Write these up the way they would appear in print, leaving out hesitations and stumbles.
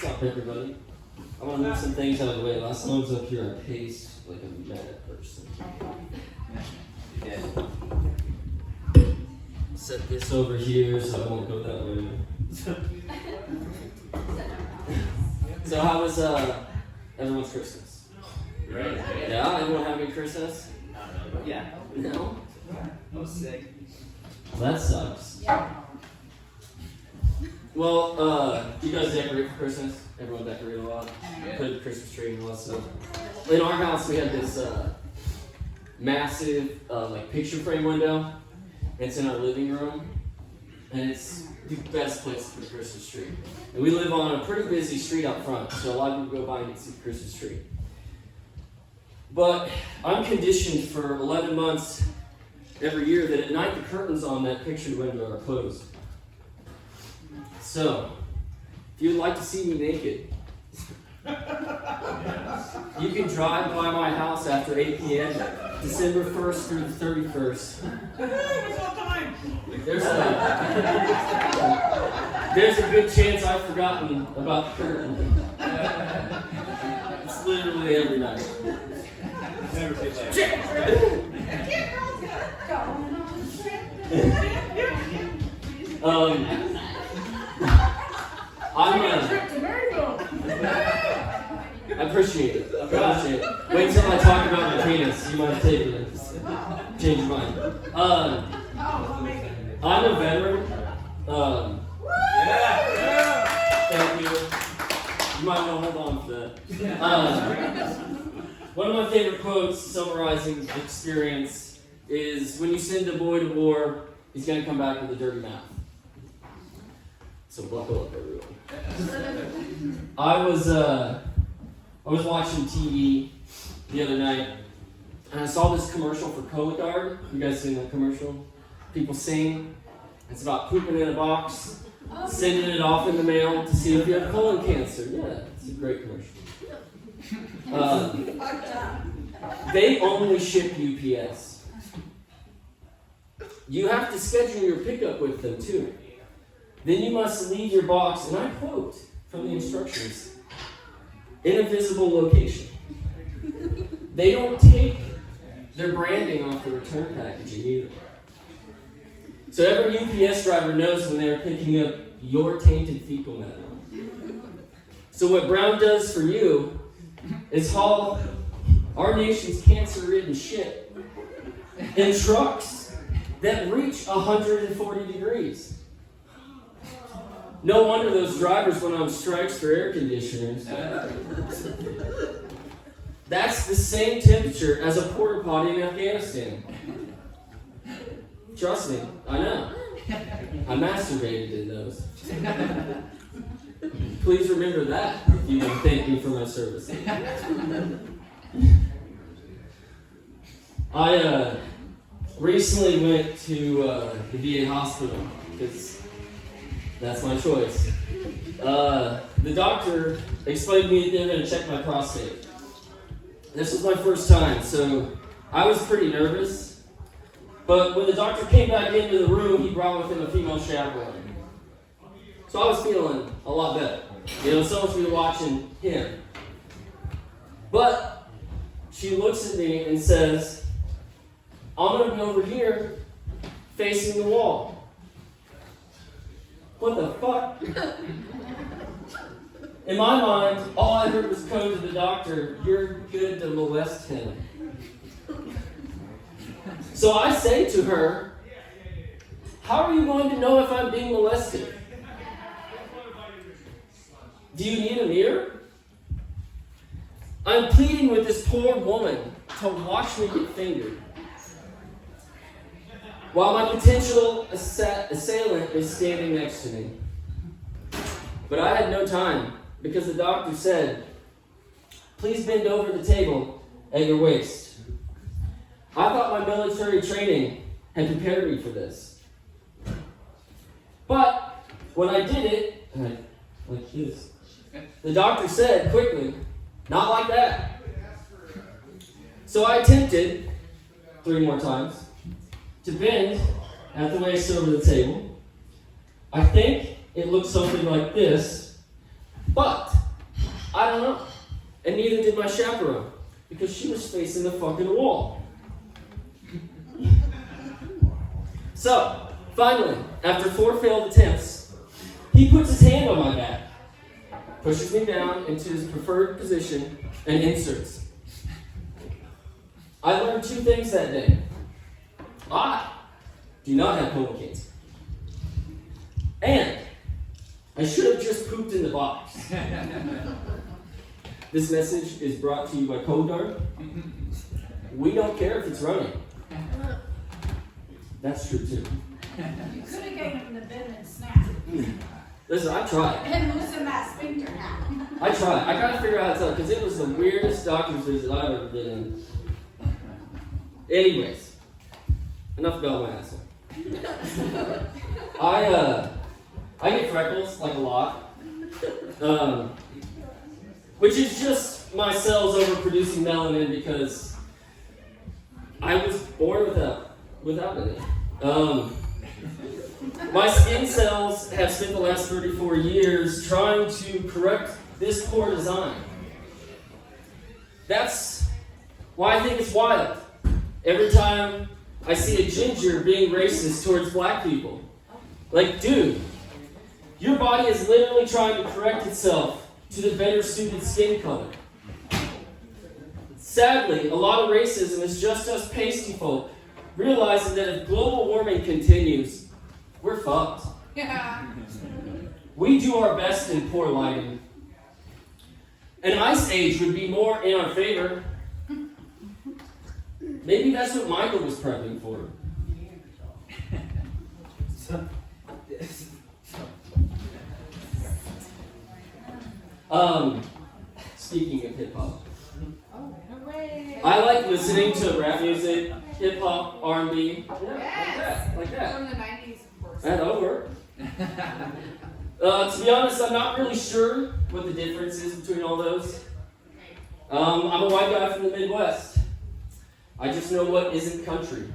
What's up, everybody? I want to move some things out of the way. Last time I was up here, I paced like a mad person. Yeah. Set this over here so I won't go that way. So how was everyone's Christmas? Right. Yeah, everyone have a good Christmas? Yeah. No? I was sick. Well, that sucks. Well, do you guys decorate for Christmas? Everyone decorate a lot? Yeah. Put a Christmas tree and all that stuff. In our house, we have this massive like picture frame window. It's in our living room, and it's the best place to put a Christmas tree. And we live on a pretty busy street out front, so a lot of people go by and see the Christmas tree. But I'm conditioned for 11 months every year that at night the curtains on that picture window are closed. So, if you'd like to see me naked, you can drive by my house after 8 p.m., December 1st through the 31st. There's a good chance I've forgotten about the curtain. It's literally every night. Never feel like I appreciate it. Wait till I talk about my penis. You might take it. Change your mind. I'm a veteran. Thank you. You might want to hold on for that. One of my favorite quotes summarizing the experience is, when you send a boy to war, he's going to come back with a dirty mouth. So buckle up, everyone. I was watching TV the other night, and I saw this commercial for Cologuard. You guys seen that commercial? People sing. It's about pooping in a box, sending it off in the mail to see if you have colon cancer. Yeah, it's a great commercial. They only ship UPS. You have to schedule your pickup with them too. Then you must leave your box, and I quote from the instructions, in a visible location. They don't take their branding off the return packaging either. So every UPS driver knows when they're picking up your tainted fecal matter. So what Brown does for you is haul our nation's cancer-ridden shit in trucks that reach 140 degrees. No wonder those drivers went on strikes for air conditioners. That's the same temperature as a porta potty in Afghanistan. Trust me, I know. I masturbated in those. Please remember that if you want to thank me for my service. I recently went to the VA hospital because that's my choice. The doctor explained to me that they're going to check my prostate. This was my first time, so I was pretty nervous. But when the doctor came back into the room, he brought with him a female chaperone. So I was feeling a lot better. You know, so much for watching him. But she looks at me and says, I'm going to be over here facing the wall. What the fuck? In my mind, all I heard was code to the doctor, you're good to molest him. So I say to her, how are you going to know if I'm being molested? Do you need a mirror? I'm pleading with this poor woman to watch me get fingered, while my potential assailant is standing next to me. But I had no time, because the doctor said, please bend over the table at your waist. I thought my military training had prepared me for this. But when I did it, like this, the doctor said quickly, not like that. So I attempted 3 more times to bend at the waist over the table. I think it looked something like this, but I don't know. And neither did my chaperone, because she was facing the fucking wall. So, finally, after 4 failed attempts, he puts his hand on my back, pushes me down into his preferred position, and inserts. I learned 2 things that day. I do not have ponytails. And I should have just pooped in the box. This message is brought to you by Cold Guard. We don't care if it's running. That's true too. You could have gave him the bend and snap. Listen, I tried. And loosen that sphincter hat. I tried. I gotta figure out how to tell it because it was the weirdest doctor's visit I've ever been in. Anyways, enough about my asshole. I get freckles like a lot, which is just my cells overproducing melanin because I was born without any. My skin cells have spent the last 34 years trying to correct this poor design. That's why I think it's wild. Every time I see a ginger being racist towards black people. Like, dude, your body is literally trying to correct itself to the better suited skin color. Sadly, a lot of racism is just us pasty folk realizing that if global warming continues, we're fucked. Yeah. We do our best in poor lighting. An ice age would be more in our favor. Maybe that's what Michael was prepping for. Speaking of hip hop, I like listening to rap music, hip hop, R&B, like that. From the 90s, of course. That over. To be honest, I'm not really sure what the difference is between all those. I'm a white guy from the Midwest. I just know what isn't country.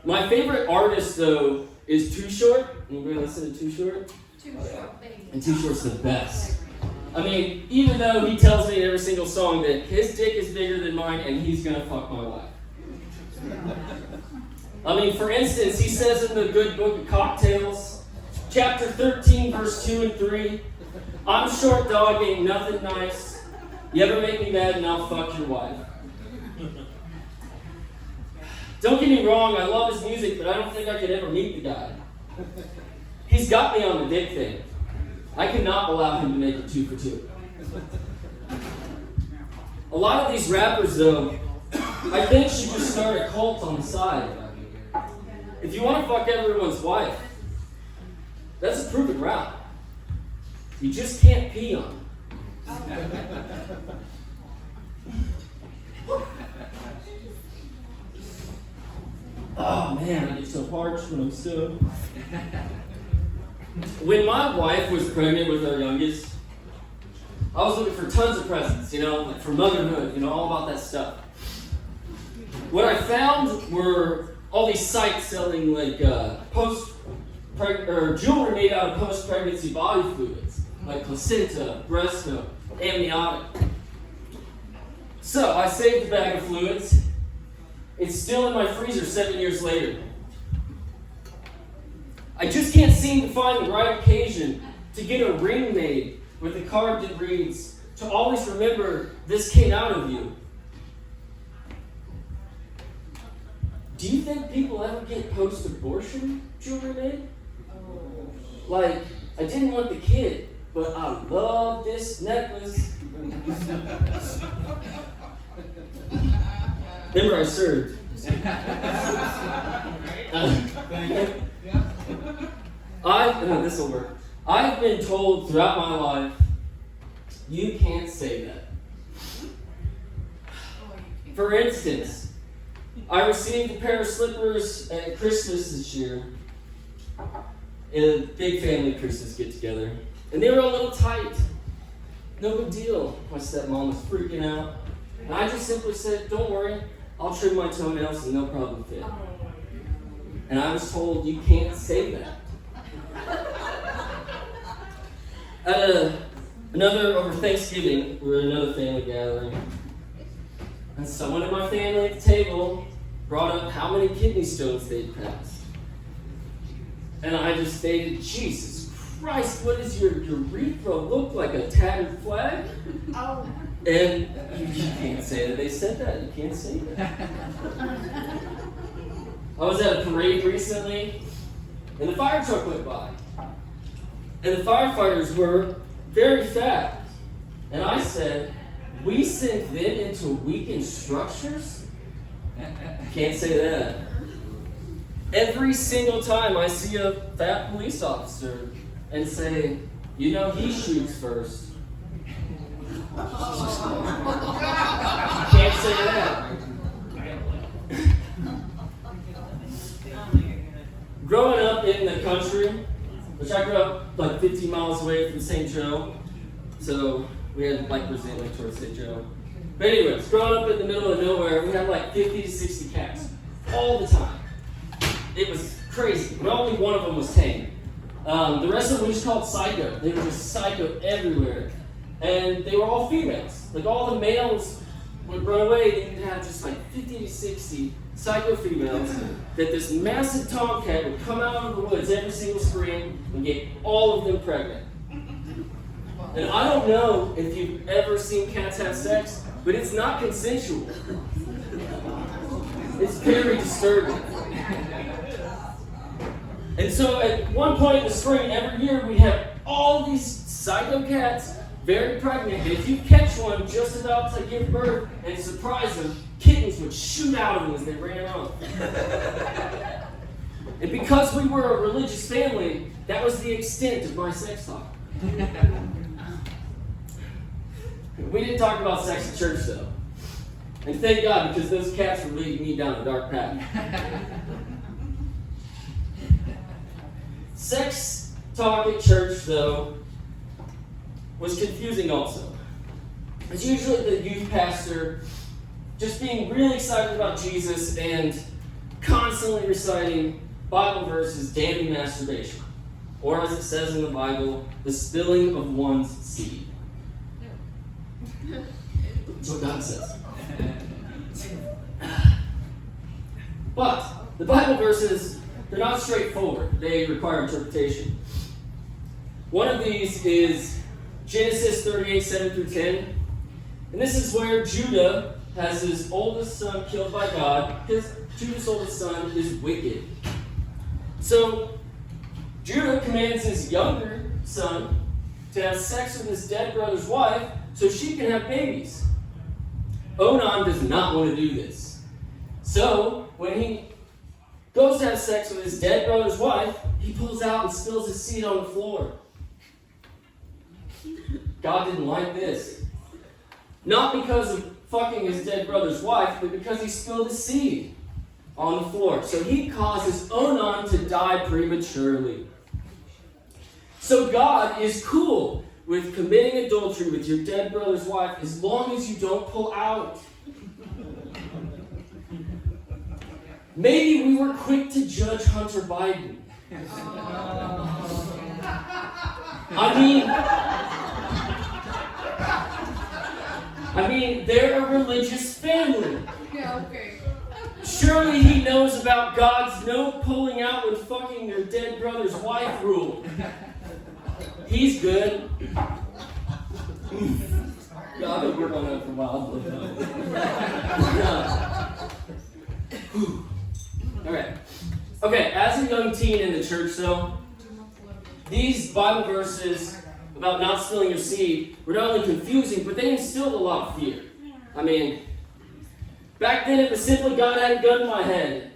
My favorite artist, though, is Too Short. Anybody listen to Too Short? Too short, baby. And Too Short's the best. I mean, even though he tells me in every single song that his dick is bigger than mine and he's gonna fuck my wife. I mean, for instance, he says in the Good Book of Cocktails, chapter 13, verse 2 and 3, I'm short dog, ain't nothing nice. You ever make me mad and I'll fuck your wife. Don't get me wrong, I love his music, but I don't think I could ever meet the guy. He's got me on the dick thing. I cannot allow him to make it 2 for 2. A lot of these rappers, though, I think should just start a cult on the side. If you want to fuck everyone's wife, that's a proven route. You just can't pee on them. Oh man, I get so parched when I'm stoned. When my wife was pregnant with our youngest, I was looking for tons of presents, like for motherhood, all about that stuff. What I found were all these sites selling like jewelry made out of post-pregnancy body fluids, like placenta, breast milk, amniotic. So I saved the bag of fluids. It's still in my freezer 7 years later. I just can't seem to find the right occasion to get a ring made with a card that reads, to always remember this came out of you. Do you think people ever get post-abortion jewelry made? Like, I didn't want the kid, but I love this necklace. Remember I served. This will work. I've been told throughout my life, you can't say that. For instance, I received a pair of slippers at Christmas this year, in a big family Christmas get-together, and they were a little tight. No big deal. My stepmom was freaking out, and I just simply said, don't worry, I'll trim my toenails and they'll probably fit. And I was told, you can't say that. Over Thanksgiving, we were at another family gathering, and someone in my family at the table brought up how many kidney stones they'd passed. And I just stated, Jesus Christ, what does your urethra look like, a tattered flag? Oh. And you can't say that they said that. You can't say that. I was at a parade recently, and the fire truck went by. And the firefighters were very fast. And I said, we sent them into weakened structures? Can't say that. Every single time I see a fat police officer and say, you know, he shoots first. Can't say that. Growing up in the country, which I grew up like 15 miles away from St. Joe, so we had like resentment towards St. Joe. But anyways, growing up in the middle of nowhere, we had like 50 to 60 cats all the time. It was crazy, but only one of them was tame. The rest of them we just called psycho. They were just psycho everywhere. And they were all females. Like all the males would run away, and you'd have just like 50 to 60 psycho females that this massive tomcat would come out of the woods every single spring and get all of them pregnant. And I don't know if you've ever seen cats have sex, but it's not consensual. It's very disturbing. And so at one point in the spring, every year, we'd have all these psycho cats very pregnant, and if you catch one just about to give birth and surprise them, kittens would shoot out of them as they ran off. And because we were a religious family, that was the extent of my sex talk. We didn't talk about sex at church, though. And thank God, because those cats were leading me down a dark path. Sex talk at church, though, was confusing also. It's usually the youth pastor just being really excited about Jesus and constantly reciting Bible verses damning masturbation. Or as it says in the Bible, the spilling of one's seed. That's what God says. But the Bible verses, they're not straightforward. They require interpretation. One of these is Genesis 38, 7 through 10. And this is where Judah has his oldest son killed by God. Judah's oldest son is wicked. So Judah commands his younger son to have sex with his dead brother's wife so she can have babies. Onan does not want to do this. So when he goes to have sex with his dead brother's wife, he pulls out and spills his seed on the floor. God didn't like this. Not because of fucking his dead brother's wife, but because he spilled his seed on the floor. So he causes Onan to die prematurely. So God is cool with committing adultery with your dead brother's wife as long as you don't pull out. Maybe we were quick to judge Hunter Biden. I mean, they're a religious family. Yeah, okay. Surely he knows about God's no pulling out when fucking their dead brother's wife rule. He's good. Yeah, I've been working on that for a while. Alright. Okay, as a young teen in the church, though, these Bible verses about not spilling your seed were not only confusing, but they instilled a lot of fear. I mean, back then it was simply God had a gun in my head,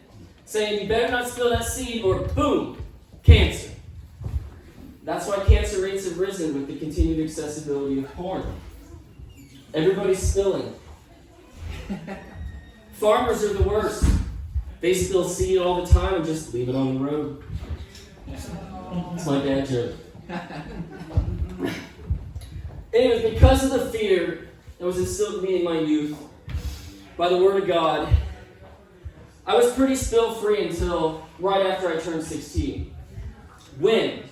saying you better not spill that seed or boom, cancer. That's why cancer rates have risen with the continued accessibility of porn. Everybody's spilling. Farmers are the worst. They spill seed all the time and just leave it on the road. It's my dad joke. Anyways, because of the fear that was instilled in me in my youth by the Word of God, I was pretty spill-free until right after I turned 16. When,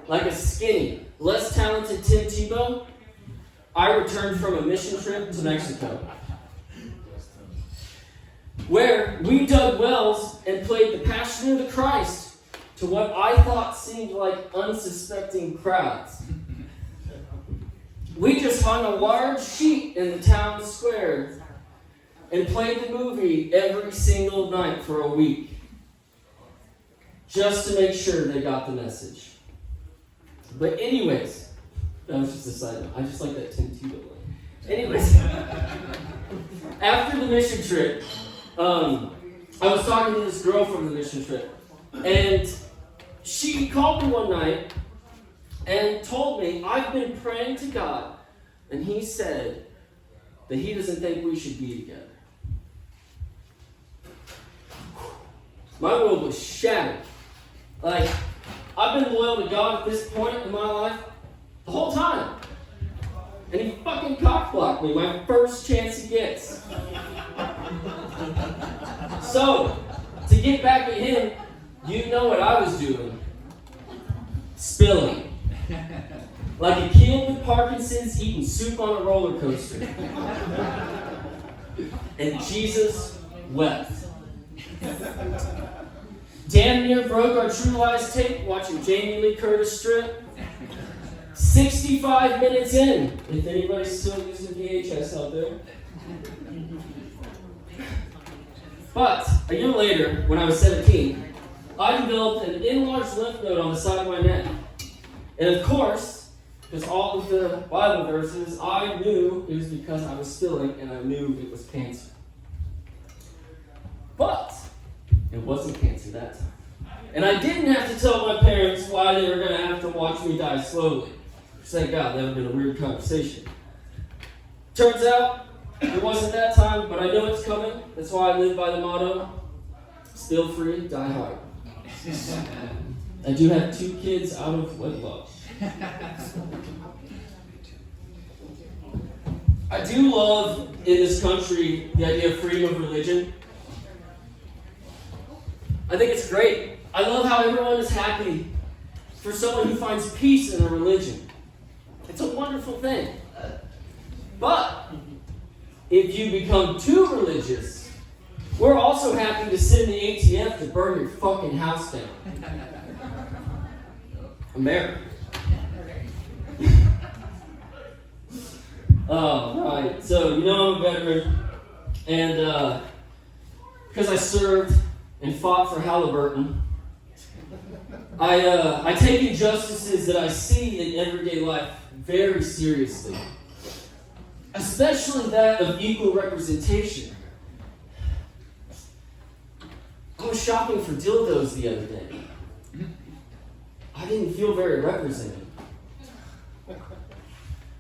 like a skinny, less talented Tim Tebow, I returned from a mission trip to Mexico, where we dug wells and played the Passion of the Christ to what I thought seemed like unsuspecting crowds. We just hung a large sheet in the town square and played the movie every single night for a week, just to make sure they got the message. But anyways, that was just a side note. I just like that Tim Tebow line. Anyways, after the mission trip, I was talking to this girl from the mission trip, and she called me one night and told me, I've been praying to God, and He said that He doesn't think we should be together. My world was shattered. Like, I've been loyal to God at this point in my life the whole time. And He fucking cock-blocked me my first chance He gets. So, to get back at Him, you know what I was doing. Spilling. Like a kid with Parkinson's eating soup on a roller coaster. And Jesus wept. Damn near broke our True Lies tape watching Jamie Lee Curtis strip. 65 minutes in, if anybody's still using VHS out there. But a year later, when I was 17, I developed an enlarged lymph node on the side of my neck. And of course, because all of the Bible verses, I knew it was because I was spilling, and I knew it was cancer. But it wasn't cancer that time. And I didn't have to tell my parents why they were going to have to watch me die slowly. Thank God, that would have been a weird conversation. Turns out, it wasn't that time, but I know it's coming. That's why I live by the motto, still free, die hard. I do have 2 kids out of wedlock. I do love, in this country, the idea of freedom of religion. I think it's great. I love how everyone is happy for someone who finds peace in a religion. It's a wonderful thing. But if you become too religious, we're also happy to send the ATF to burn your fucking house down. America. Oh, right. So, you know I'm a veteran. And because I served and fought for Halliburton, I take injustices that I see in everyday life very seriously. Especially that of equal representation. I was shopping for dildos the other day. I didn't feel very represented.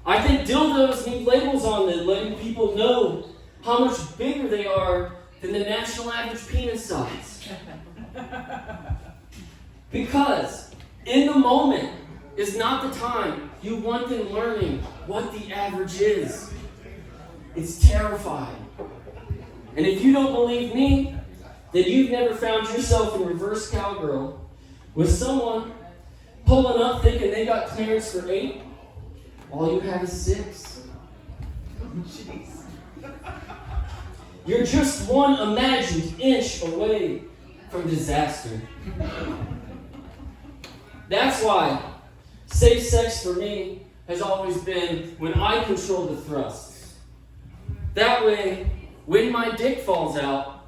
I think dildos need labels on them, letting people know how much bigger they are than the national average penis size. Because in the moment is not the time you want them learning what the average is. It's terrifying. And if you don't believe me, then you've never found yourself in reverse cowgirl with someone pulling up thinking they got clearance for 8. All you have is 6. You're just one imagined inch away from disaster. That's why safe sex for me has always been when I control the thrusts. That way, when my dick falls out,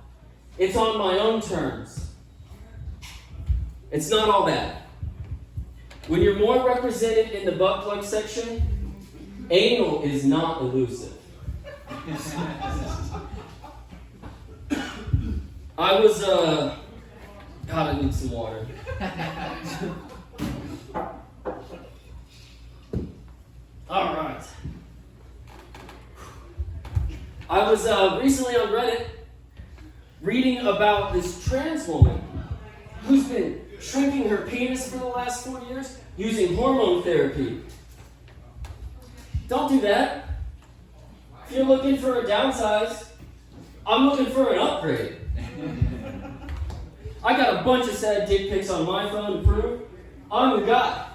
it's on my own terms. It's not all bad. When you're more represented in the butt plug section, anal is not elusive. God, I need some water. All right. I was recently on Reddit reading about this trans woman who's been shrinking her penis for the last 4 years using hormone therapy. Don't do that. If you're looking for a downsize, I'm looking for an upgrade. I got a bunch of sad dick pics on my phone to prove I'm the guy.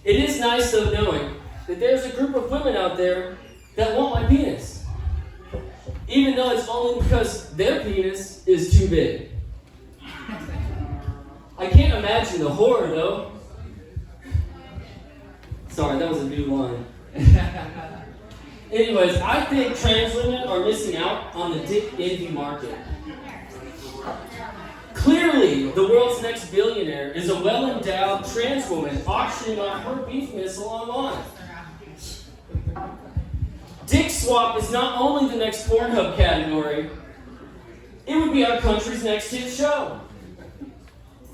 It is nice though knowing that there's a group of women out there that want my penis. Even though it's only because their penis is too big. I can't imagine the horror though. Sorry, that was a new line. Anyways, I think trans women are missing out on the dick envy market. Clearly, the world's next billionaire is a well-endowed trans woman auctioning off her beef missile online. Dick swap is not only the next Pornhub category, it would be our country's next hit show.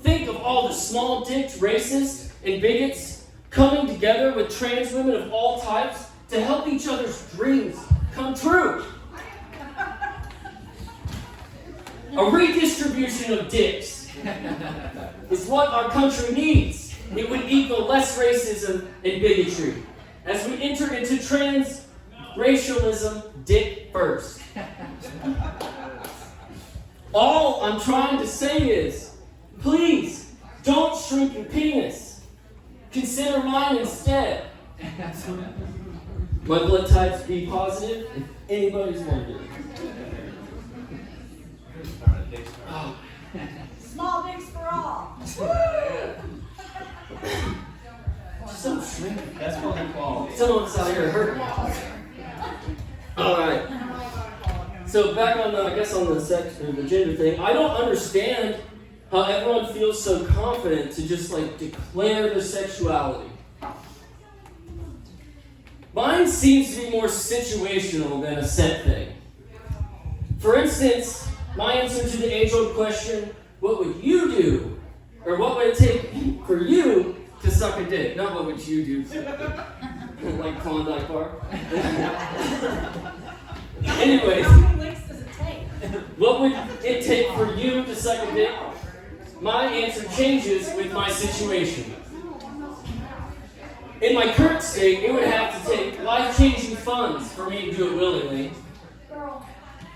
Think of all the small-dicked racists and bigots coming together with trans women of all types to help each other's dreams come true. A redistribution of dicks is what our country needs. It would equal less racism and bigotry as we enter into trans racialism dick first. All I'm trying to say is, please don't shrink your penis. Consider mine instead. My blood type's B positive, if anybody's wondering. Oh. Small dicks for all. So shrink. That's called equality. Someone's out here hurting. Alright. So back on the, I guess on the sex or the gender thing, I don't understand how everyone feels so confident to just like declare their sexuality. Mine seems to be more situational than a set thing. For instance, my answer to the age-old question, what would you do? Or what would it take for you to suck a dick? Not what would you do, like Klondike Bar. Anyways, How many licks does it take? what would it take for you to suck a dick? My answer changes with my situation. In my current state, it would have to take life-changing funds for me to do it willingly.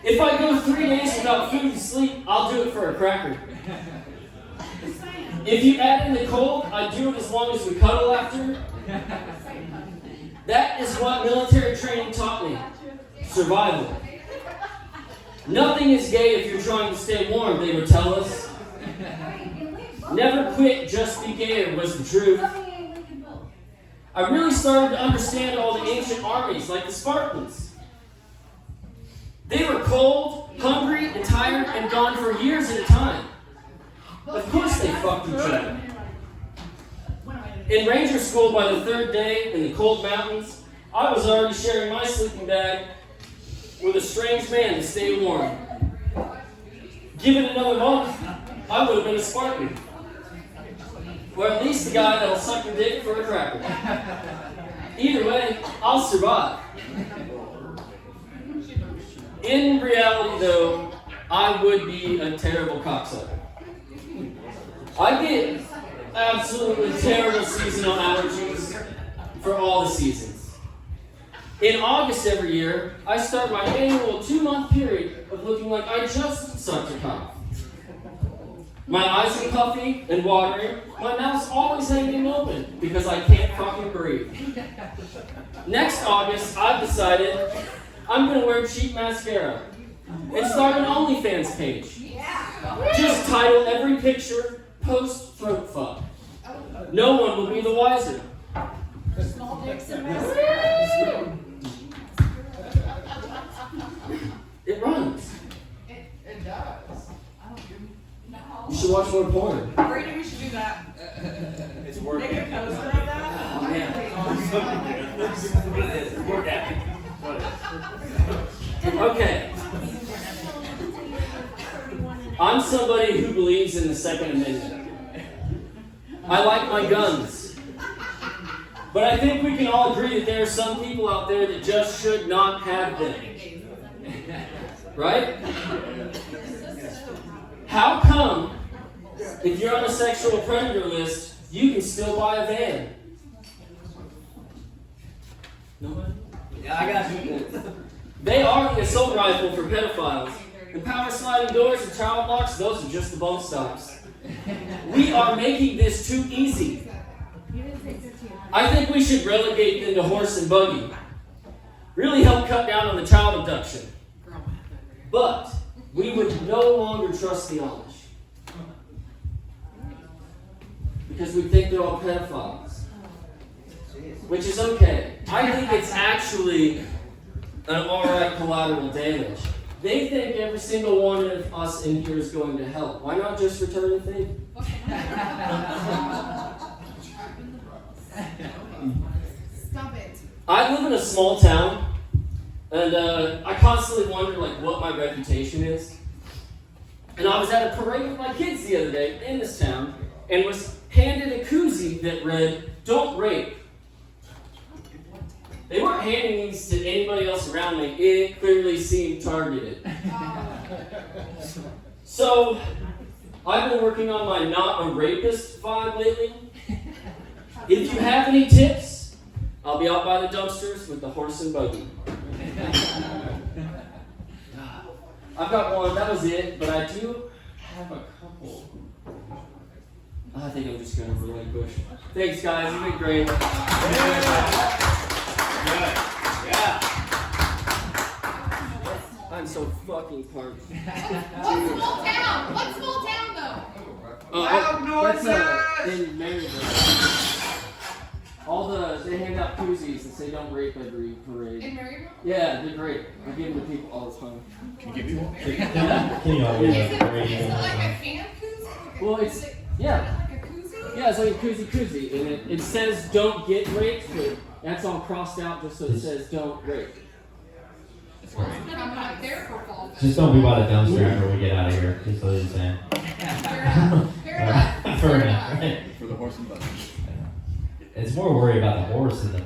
If I go 3 days without food and sleep, I'll do it for a cracker. If you add in the cold, I do it as long as we cuddle after. That is what military training taught me. Survival. Nothing is gay if you're trying to stay warm, they would tell us. Never quit, just be gayer was the truth. I really started to understand all the ancient armies, like the Spartans. They were cold, hungry, and tired, and gone for years at a time. Of course they fucked each other. In ranger school, by the 3rd day in the cold mountains, I was already sharing my sleeping bag with a strange man to stay warm. Give it another month, I would have been a Spartan. Or at least the guy that'll suck your dick for a cracker. Either way, I'll survive. In reality, though, I would be a terrible cocksucker. I get absolutely terrible seasonal allergies for all the seasons. In August every year, I start my annual 2-month period of looking like I just sucked a cock. My eyes are puffy and watering. My mouth's always hanging open because I can't fucking breathe. Next August, I've decided I'm going to wear cheap mascara and start an OnlyFans page. Just title every picture, post throat fuck. No one will be the wiser. Small dicks and mascara. It rhymes. It does. You should watch more porn. Brady, we should do that. It's Make working. a poster of that. Oh, man. What it is. Work ethic. What it is. Okay. I'm somebody who believes in the Second Amendment. I like my guns. But I think we can all agree that there are some people out there that just should not have them. Right? How come, if you're on a sexual predator list, you can still buy a van? Nobody? Yeah, I got you. They are the assault rifle for pedophiles. And power sliding doors and child locks, those are just the bump stops. We are making this too easy. I think we should relegate them to horse and buggy. Really help cut down on the child abduction. But we would no longer trust the Amish. Because we think they're all pedophiles. Which is okay. I think it's actually an alright collateral damage. They think every single one of us in here is going to hell. Why not just return the thing? Stop it. I live in a small town, and I constantly wonder like what my reputation is. And I was at a parade with my kids the other day in this town, and was handed a koozie that read, "Don't rape." They weren't handing these to anybody else around me. It clearly seemed targeted. So, I've been working on my not a rapist vibe lately. If you have any tips, I'll be out by the dumpsters with the horse and buggy. I've got one, that was it, but I do have a couple. I think I'm just gonna relinquish. Thanks guys, you've been great. Yeah. I'm so fucking parched. What small town? What small town though? That's in Maryville. They hand out koozies that say "Don't rape" every parade. In Maryville? Yeah, they're great. I give them to people all the time. Can you give me one? Can you all Is get it a radio? like a can koozie? Well, Is it's it yeah, like a koozie? yeah. It's like a koozie, and it says "Don't get raped," but that's all crossed out just so it says "Don't rape." I'm not there for fall fest. Just don't be by the dumpster after we get out of here. Just so you're saying. Fair enough. Fair enough. Fair enough. Right? For the horse and buggy. It's more worry about the horse than the